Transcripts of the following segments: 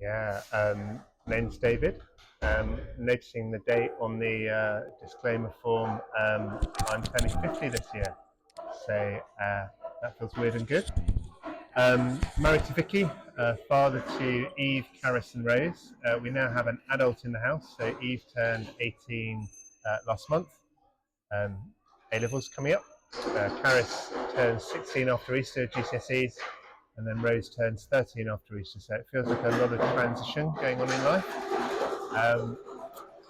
Yeah, name's David. Noticing the date on the disclaimer form, I'm turning 50 this year, so that feels weird and good. Married to Vicky, father to Eve, Caris, and Rose. We now have an adult in the house, so Eve turned 18 last month. A-levels coming up. Caris turns 16 after Easter, GCSEs, and then Rose turns 13 after Easter, so it feels like a lot of transition going on in life.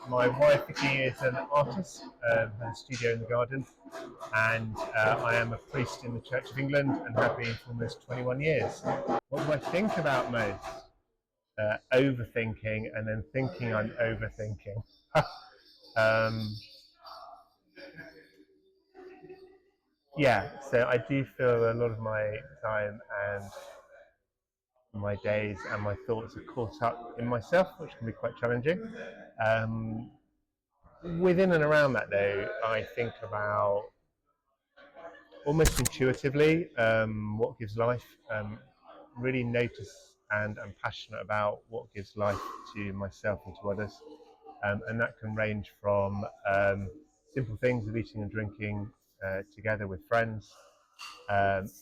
My wife Vicky is an artist, has a studio in the garden, and I am a priest in the Church of England and have been for almost 21 years. What do I think about most? Overthinking and then thinking I'm overthinking. um, yeah, so I do feel a lot of my time and my days and my thoughts are caught up in myself, which can be quite challenging. Within and around that, though, I think about almost intuitively what gives life. Really notice and I'm passionate about what gives life to myself and to others. And that can range from simple things of eating and drinking together with friends,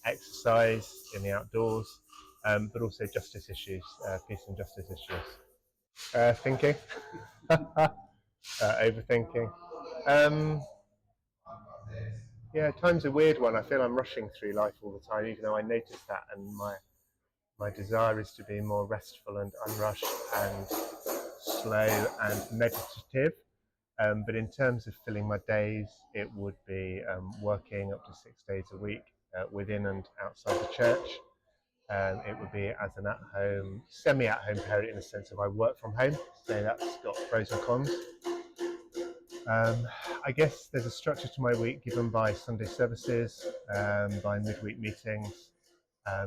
exercise in the outdoors, but also justice issues, peace and justice issues. Thinking, overthinking. Um, yeah, time's a weird one. I feel I'm rushing through life all the time, even though I notice that, and my desire is to be more restful and unrushed and slow and meditative. But in terms of filling my days, it would be working up to 6 days a week within and outside the church. It would be as an at-home, semi-at-home parent in the sense of I work from home, so that's got pros and cons. I guess there's a structure to my week given by Sunday services, by midweek meetings,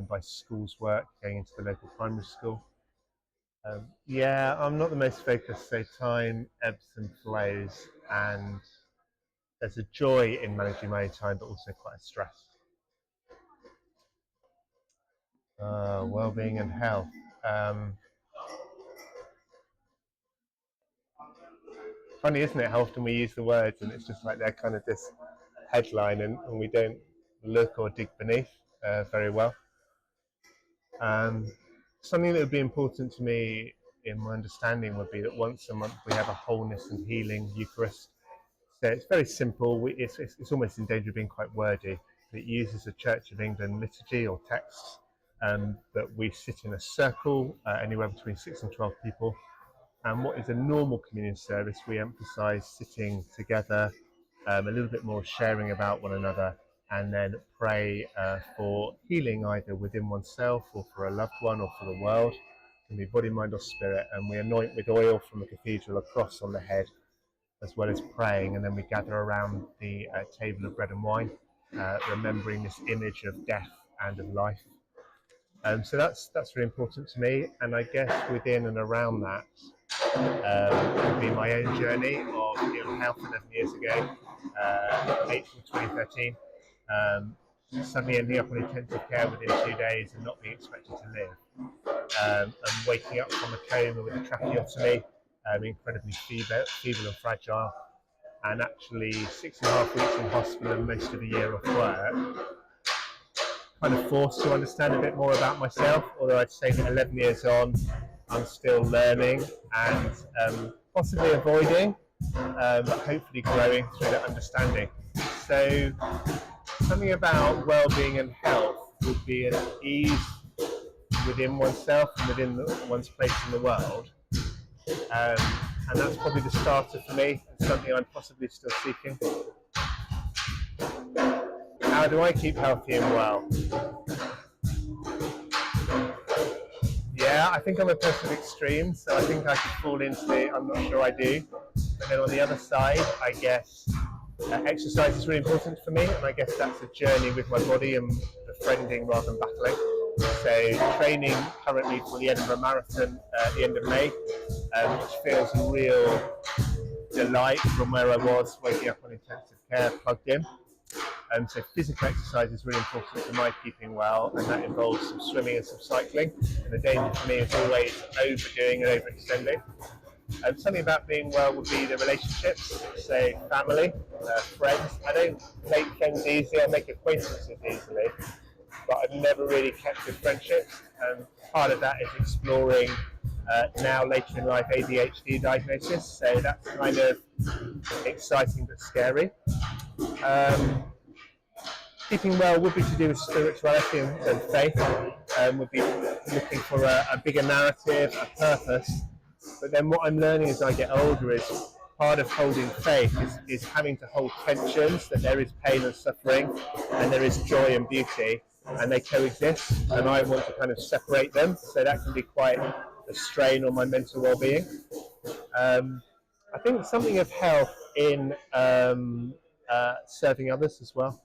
by school's work, going into the local primary school. Yeah, I'm not the most focused, so time ebbs and flows, and there's a joy in managing my own time, but also quite a stress. Well-being and health. Funny, isn't it, how often we use the words and it's just like they're kind of this headline and we don't look or dig beneath very well. Something that would be important to me in my understanding would be that once a month we have a wholeness and healing Eucharist. So it's very simple. It's almost in danger of being quite wordy. It uses a Church of England liturgy or texts that we sit in a circle, anywhere between 6 and 12 people. And what is a normal communion service, we emphasise sitting together, a little bit more sharing about one another, and then pray for healing either within oneself or for a loved one or for the world. It can be body, mind or spirit, and we anoint with oil from the cathedral a cross on the head, as well as praying, and then we gather around the table of bread and wine, remembering this image of death and of life. So that's really important to me, and I guess within and around that would be my own journey of ill health 11 years ago, April 2013. Suddenly ending up on intensive care within 2 days and not being expected to live, and waking up from a coma with a tracheotomy, incredibly feeble and fragile, and actually 6.5 weeks in hospital and most of a year off work, kind of forced to understand a bit more about myself, although I'd say that 11 years on, I'm still learning and possibly avoiding, but hopefully growing through that understanding. So something about well-being and health would be an ease within oneself and within one's place in the world. And that's probably the starter for me, and something I'm possibly still seeking. How do I keep healthy and well? Yeah, I think I'm a person of extremes, so I think I could fall into the I'm not sure I do. But then on the other side, I guess exercise is really important for me, and I guess that's a journey with my body and befriending rather than battling. So training currently for the Edinburgh Marathon at the end of May, which feels a real delight from where I was waking up on intensive care plugged in. So physical exercise is really important for my keeping well, and that involves some swimming and some cycling. And the danger for me is always overdoing and overextending. Something about being well would be the relationships, say family, friends. I don't make friends easily, I make acquaintances easily, but I've never really kept good friendships. And part of that is exploring now later in life ADHD diagnosis, so that's kind of exciting but scary. Keeping well would be to do with spirituality and faith, would be looking for a bigger narrative, a purpose. But then what I'm learning as I get older is part of holding faith is having to hold tensions, that there is pain and suffering and there is joy and beauty, and they coexist, and I want to kind of separate them, so that can be quite a strain on my mental well-being. I think something of health in serving others as well,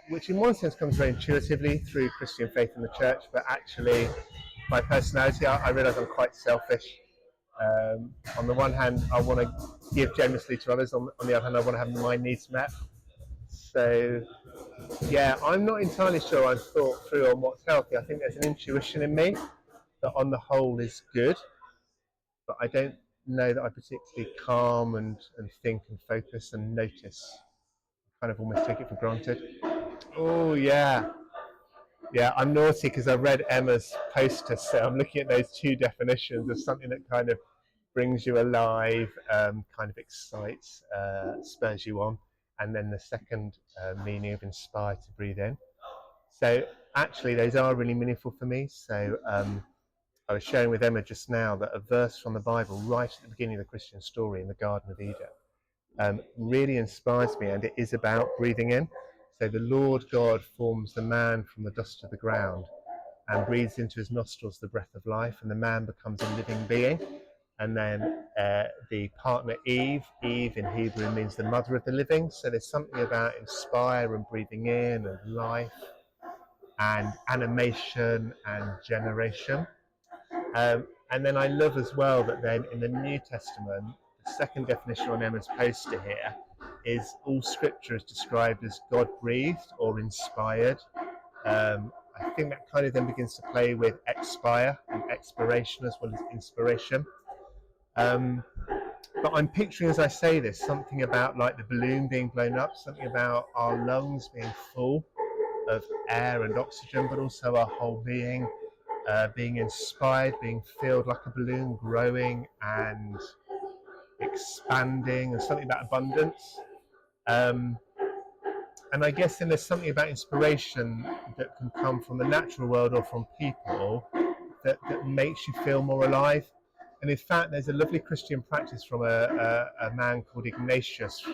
which in one sense comes very intuitively through Christian faith in the church, but actually my personality, I realise I'm quite selfish. On the one hand, I want to give generously to others. On the other hand, I want to have my needs met. So, yeah, I'm not entirely sure I've thought through on what's healthy. I think there's an intuition in me that on the whole is good, but I don't know that I particularly calm and think and focus and notice. I kind of almost take it for granted. Oh, yeah. Yeah, I'm naughty because I read Emma's poster, so I'm looking at those two definitions of something that kind of brings you alive, kind of excites, spurs you on, and then the second meaning of inspire, to breathe in. So actually those are really meaningful for me. So I was sharing with Emma just now that a verse from the Bible right at the beginning of the Christian story in the Garden of Eden really inspires me, and it is about breathing in. So the Lord God forms the man from the dust of the ground and breathes into his nostrils the breath of life, and the man becomes a living being. And then the partner Eve in Hebrew means the mother of the living. So there's something about inspire and breathing in and life and animation and generation. And then I love as well that then in the New Testament, the second definition on Emma's poster here is all scripture is described as God-breathed or inspired. I think that kind of then begins to play with expire and expiration as well as inspiration. But I'm picturing as I say this something about like the balloon being blown up, something about our lungs being full of air and oxygen, but also our whole being being inspired, being filled like a balloon, growing and expanding, and something about abundance. And I guess then there's something about inspiration that can come from the natural world or from people that makes you feel more alive. And in fact, there's a lovely Christian practice from a man called Ignatius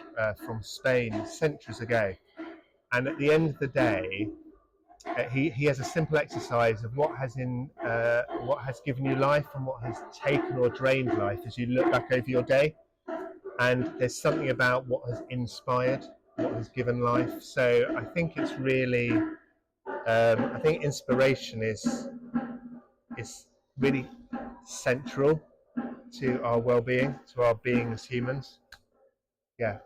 from Spain centuries ago. And at the end of the day, he has a simple exercise of what has given you life and what has taken or drained life as you look back over your day. And there's something about what has inspired, what has given life. So I think it's really, I think inspiration is really central to our well-being, to our being as humans. Yeah.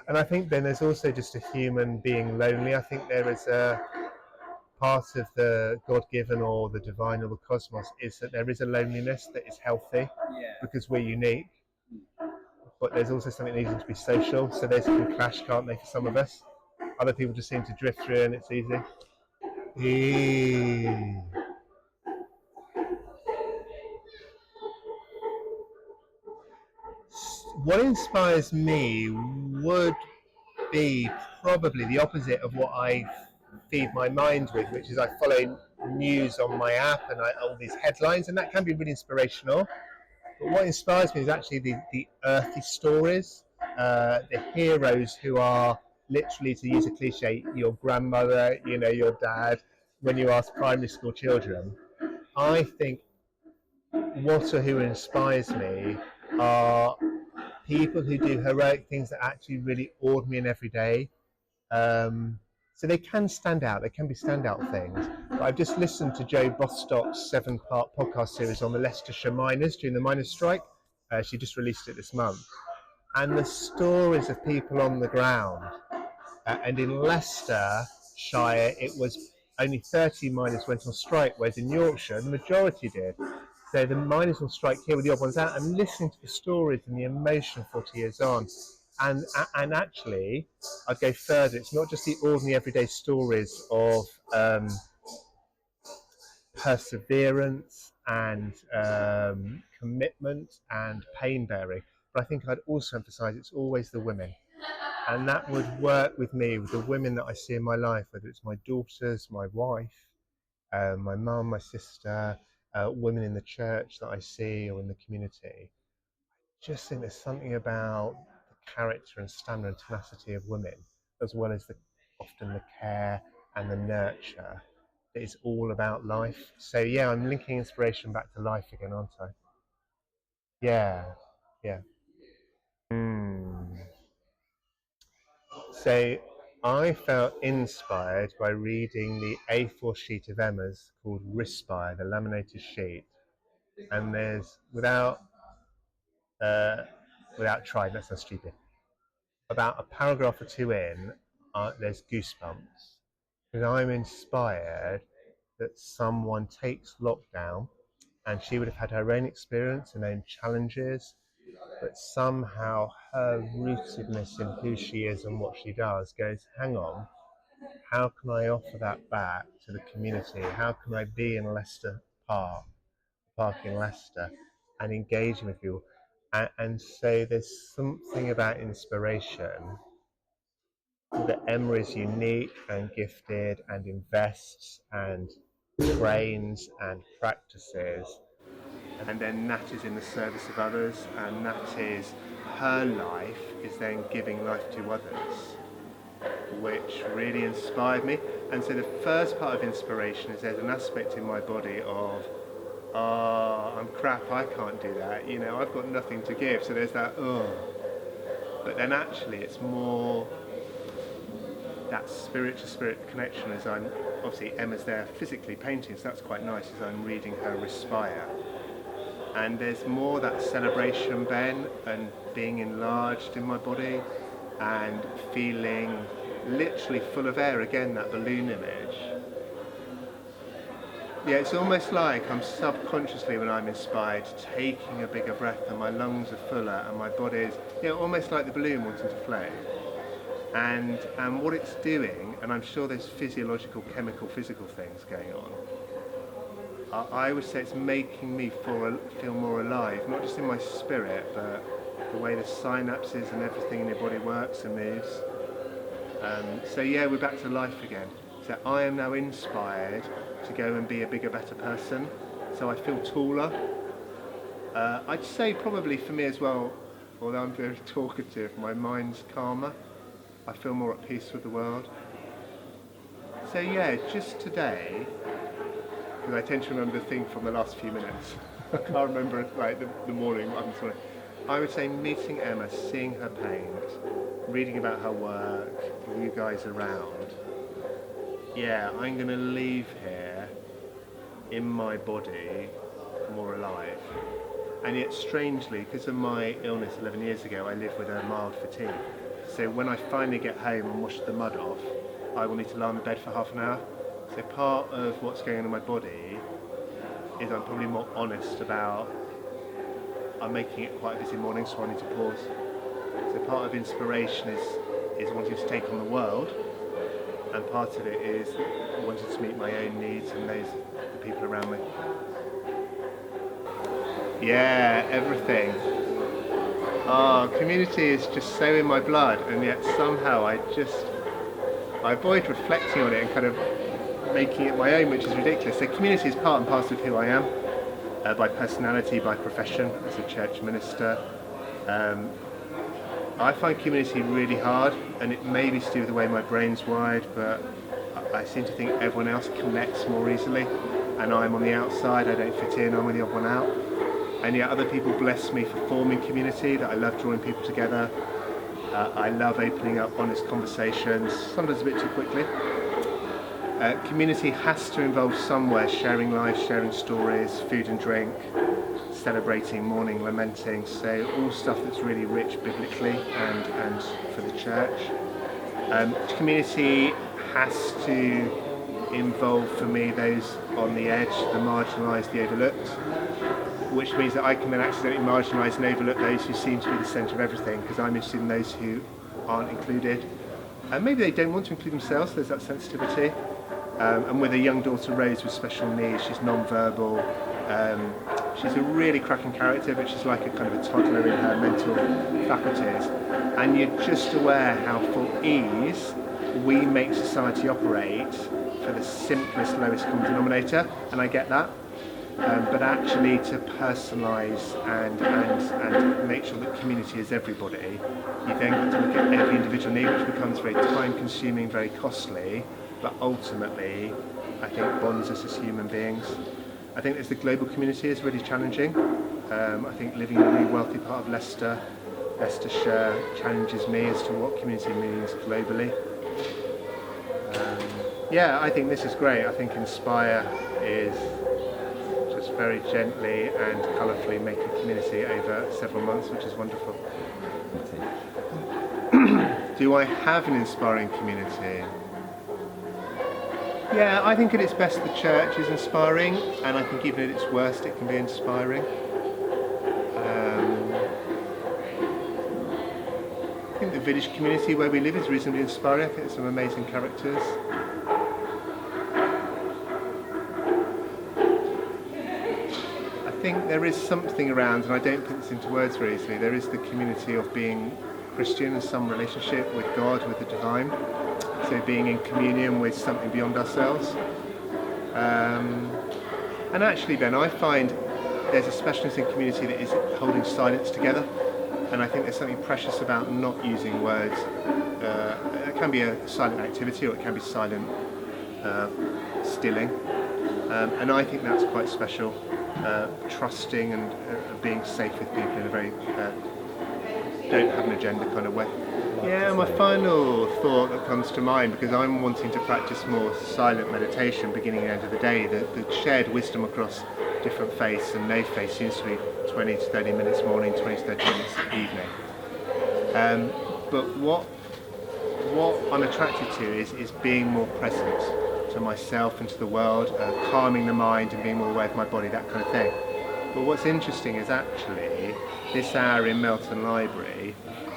And I think then there's also just a human being lonely. I think there is a part of the God-given or the divine or the cosmos is that there is a loneliness that is healthy because we're unique. But there's also something that needs to be social. So those can clash, can't they, for some of us? Other people just seem to drift through and it's easy. What inspires me would be probably the opposite of what I feed my mind with, which is I follow news on my app and all these headlines, and that can be really inspirational. But what inspires me is actually the earthy stories, the heroes who are literally, to use a cliche, your grandmother, your dad, when you ask primary school children. I think who inspires me are people who do heroic things that actually really ordinary and everyday. So they can stand out, they can be standout things. But I've just listened to Joe Bostock's 7-part podcast series on the Leicestershire miners during the miners' strike. She just released it this month. and the stories of people on the ground. And in Leicestershire, it was only 30 miners went on strike, whereas in Yorkshire, the majority did. So the miners on strike here with the odd ones out, and listening to the stories and the emotion 40 years on. And actually, I'd go further. It's not just the ordinary everyday stories of perseverance and commitment and pain bearing, but I think I'd also emphasise it's always the women. And that would work with me, with the women that I see in my life, whether it's my daughters, my wife, my mum, my sister, women in the church that I see or in the community. Just think there's something about the character and stamina and tenacity of women, as well as often the care and the nurture. It's all about life. So yeah, I'm linking inspiration back to life again, aren't I? Yeah, yeah. Mm. So I felt inspired by reading the A4 sheet of Emma's called Respire, the laminated sheet. And there's uh, without trying, that's so stupid. About a paragraph or two in, there's goosebumps because I'm inspired that someone takes lockdown, and she would have had her own experience and own challenges, but somehow her rootedness in who she is and what she does goes, hang on, how can I offer that back to the community? How can I be in Leicester Park in Leicester, and engaging with people? And so there's something about inspiration that Emma is unique and gifted and invests and trains and practices, and then Nat is in the service of others, and Nat is her life is then giving life to others, which really inspired me. And so the first part of inspiration is there's an aspect in my body of, oh, I'm crap, I can't do that, you know, I've got nothing to give. So there's that, oh. But then actually it's more that spirit to spirit connection, as I'm, obviously Emma's there physically painting, so that's quite nice as I'm reading her Respire. And there's more that celebration, Ben, and being enlarged in my body and feeling literally full of air, again, that balloon image. Yeah, it's almost like I'm subconsciously, when I'm inspired, taking a bigger breath, and my lungs are fuller and my body is, you know, almost like the balloon wanting to float. And what it's doing, and I'm sure there's physiological, chemical, physical things going on, I would say it's making me feel more alive, not just in my spirit, but the way the synapses and everything in your body works and moves. So yeah, we're back to life again. So I am now inspired to go and be a bigger, better person. So I feel taller. I'd say probably for me as well, although I'm very talkative, my mind's calmer. I feel more at peace with the world. So yeah, just today, because I tend to remember the thing from the last few minutes. I can't remember like the morning. I'm sorry. I would say meeting Emma, seeing her paint, reading about her work, you guys around. Yeah, I'm going to leave here in my body more alive. And yet strangely, because of my illness 11 years ago, I live with a mild fatigue. So when I finally get home and wash the mud off, I will need to lie on the bed for half an hour. So part of what's going on in my body is I'm probably more honest about, I'm making it quite a busy morning, so I need to pause. So part of inspiration is wanting to take on the world, and part of it is wanting to meet my own needs and those the people around me. Yeah, everything. Community is just so in my blood, and yet somehow I avoid reflecting on it and kind of making it my own, which is ridiculous. So community is part and parcel of who I am, by personality, by profession, as a church minister. I find community really hard, and it may be to do with the way my brain's wired, but I seem to think everyone else connects more easily, and I'm on the outside, I don't fit in, I'm the odd one out. And yet other people bless me for forming community, that I love drawing people together. I love opening up honest conversations, sometimes a bit too quickly. Community has to involve somewhere sharing lives, sharing stories, food and drink, celebrating, mourning, lamenting, so all stuff that's really rich biblically and for the church. Community has to involve for me those on the edge, the marginalised, the overlooked, which means that I can then accidentally marginalise and overlook those who seem to be the centre of everything, because I'm interested in those who aren't included. And maybe they don't want to include themselves, there's that sensitivity. And with a young daughter, Rose, with special needs, she's non-verbal. She's a really cracking character, but she's like a kind of a toddler in her mental faculties. And you're just aware how for ease we make society operate for the simplest, lowest common denominator, and I get that. But actually to personalise and make sure that community is everybody, you then got to look at every individual need, which becomes very time-consuming, very costly, but ultimately, I think bonds us as human beings. I think as the global community is really challenging. I think living in a really wealthy part of Leicestershire challenges me as to what community means globally. Yeah, I think this is great. I think Inspire is just very gently and colourfully making community over several months, which is wonderful. Do I have an inspiring community? Yeah, I think at its best the church is inspiring, and I think even at its worst it can be inspiring. I think the village community where we live is reasonably inspiring. I think there's some amazing characters. I think there is something around, and I don't put this into words very easily, there is the community of being Christian and some relationship with God, with the divine. So being in communion with something beyond ourselves. And actually, Ben, I find there's a specialness in community that is holding silence together. And I think there's something precious about not using words. It can be a silent activity, or it can be silent stilling. And I think that's quite special. Trusting and being safe with people in a very don't have an agenda kind of way. Yeah, my final thought that comes to mind, because I'm wanting to practice more silent meditation beginning and end of the day, the shared wisdom across different faiths and no faith seems to be 20 to 30 minutes morning, 20 to 30 minutes evening. But what I'm attracted to is being more present to myself and to the world, calming the mind and being more aware of my body, that kind of thing. But what's interesting is actually this hour in Melton Library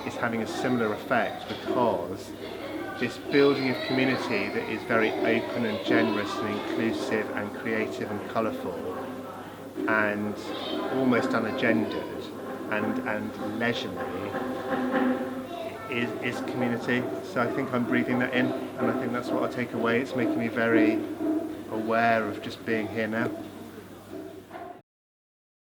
is having a similar effect, because this building of community that is very open and generous and inclusive and creative and colourful and almost unagendered and leisurely is community. So I think I'm breathing that in, and I think that's what I take away. It's making me very aware of just being here now.